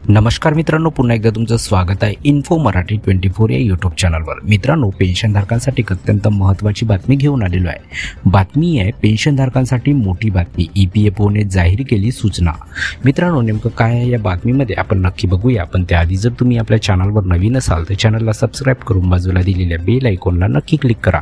नमस्कार मित्रांनो, पुन्हा एकदा तुमचं स्वागत आहे इन्फो मराठी 24 या यूट्यूब चॅनलवर। मित्रांनो, पेन्शनधारकांसाठी अत्यंत महत्त्वाची बातमी घेऊन आलेलो आहे। बातमी आहे पेन्शनधारकांसाठी मोठी बातमी, EPFOने जाहीर केली सूचना। मित्रांनो, नेमकं काय आहे या बातमीमध्ये आपण नक्की बघूया, पण त्याआधी जर तुम्ही आपल्या चॅनलवर नवीन असाल तर चॅनलला सबस्क्राइब करून बाजूला दिलेल्या बेल आयकॉनला नक्की क्लिक करा।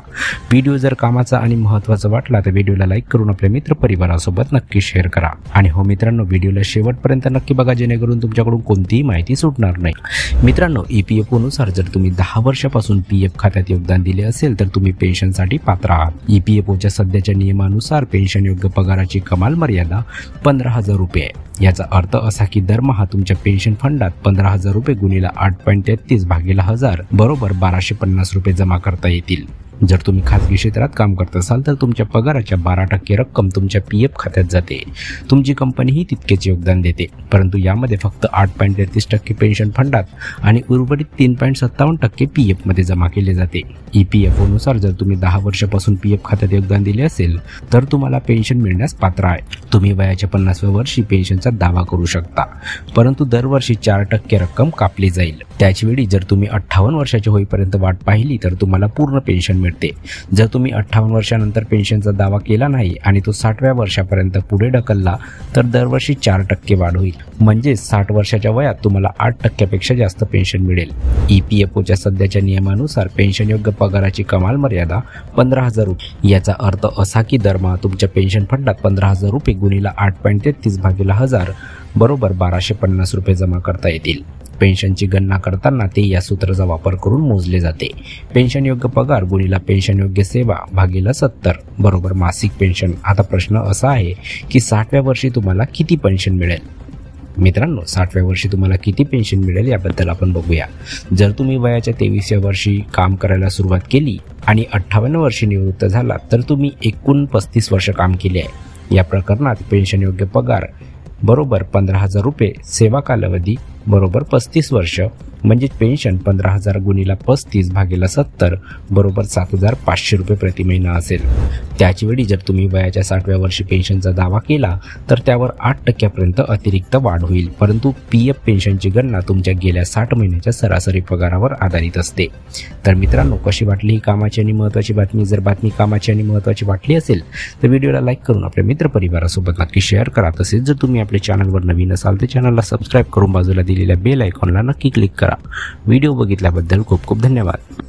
व्हिडिओ जर कामाचा आणि महत्त्वाचा वाटला तर व्हिडिओला लाईक करून आपल्या मित्रपरिवारासोबत नक्की शेअर करा। आणि हो मित्रांनो, व्हिडिओला शेवटपर्यंत नक्की बघा, जेणेकरून तुमच्याकडून कोणतीही माहिती सुटणार नाही। मित्रांनो, EPFOनुसार जर तुम्ही 10 वर्षापासून PF खात्यात योगदान दिले असेल तर तुम्ही पेन्शनसाठी पात्र आहात। EPFOच्या सध्याच्या नियमानुसार पेन्शन योग्य पगाराची कमाल मर्यादा 15,000 रुपये आहे। याचा अर्थ असा की दरमहा तुमच्या पेन्शन फंडात 15,000 रुपये गुणिले 8.33 भागिले 1000 बरोबर 1250 रुपये जमा करता येतील। जर तुम्ही खाजगी क्षेत्रात काम करत असाल तर तुमच्या पगाराच्या 12% रक्कम तुमच्या PF खात्यात जाते। तुमची कंपनीही तितकेच योगदान देते, परंतु यामध्ये फक्त 8.33% पेन्शन फंडात आणि उर्वरित 3.57% PF मध्ये जमा केले जाते। EPFOनुसार जर तुम्ही 10 वर्षापासून PF खात्यात योगदान दिले असेल तर तुम्हाला पेन्शन मिळण्यास पात्र आहे। तुम्ही वयाच्या 50व्या वर्षी पेन्शनचा दावा करू शकता, परंतु दरवर्षी 4% रक्कम कापली जाईल। त्याचवेळी जर तुम्ही 58 वर्षाचे होईपर्यंत वाट पाहिली तर तुम्हाला पूर्ण पेन्शन मिळते। जर तुम्ही 58 वर्षानंतर पेन्शनचा दावा केला नाही आणि तो 60व्या वर्षापर्यंत पुढे ढकलला तर दरवर्षी 4% वाढ होईल, म्हणजे 60 वर्षाच्या वयात तुम्हाला 8% पेक्षा जास्त पेन्शन मिळेल। EPFOच्या सध्याच्या नियमानुसार पेन्शन योग्य पगाराची कमाल मर्यादा 15,000 रुपये। याचा अर्थ असा की दरमहा तुमच्या पेन्शन फंडात 15,000 रुपये गुणिले 8.33 भागिले 1000 बरोबर 1250 रुपये जमा करता येतील। पेन्शनची गणना करताना ते या सूत्राचा वापर करून मोजले जाते। पेन्शन योग्य पगार गुणिले पेन्शन योग्य सेवा भागिले 70 बरोबर मासिक पेन्शन। आता प्रश्न असा आहे की 60व्या वर्षी तुम्हाला किती पेन्शन मिळेल? मित्रांनो, 60व्या वर्षी तुम्हाला किती पेन्शन मिळेल याबद्दल आपण बघूया। जर तुम्ही वयाच्या 23व्या वर्षी काम करायला सुरुवात केली आणि 58व्या वर्षी निवृत्त झाला तर तुम्ही एकूण 35 वर्ष काम केले आहे। या प्रकरणात पेन्शन योग्य पगार बरोबर 15,000 रुपये, सेवा कालावधी बरोबर 35 वर्ष, म्हणजे पेन्शन 15,000 गुणिले 35 भागिले 70 बरोबर 7,500 रुपये प्रति महिना असेल। त्याचवेळी जर तुम्ही वयाच्या 60व्या वर्षी पेन्शनचा दावा केला तर त्यावर 8% अतिरिक्त वाढ होईल, परंतु PF पेन्शनची गणना तुमच्या गेल्या 60 महिन्याच्या सरासरी पगारावर आधारित असते। तर मित्रांनो, कशी वाटली ही कामाची आणि महत्त्वाची बातमी? जर बातमी कामाची आणि महत्त्वाची वाटली असेल तर व्हिडिओला लाईक करून आपल्या मित्रपरिवारासोबत नक्की शेअर करा। तसेच जर तुम्ही आपल्या चॅनलवर नवीन असाल तर चॅनलला सबस्क्राइब करून बाजूला दिलेल्या बेल आयकॉनला नक्की क्लिक करा। व्हिडिओ बघितल्याबद्दल खूप खूप धन्यवाद।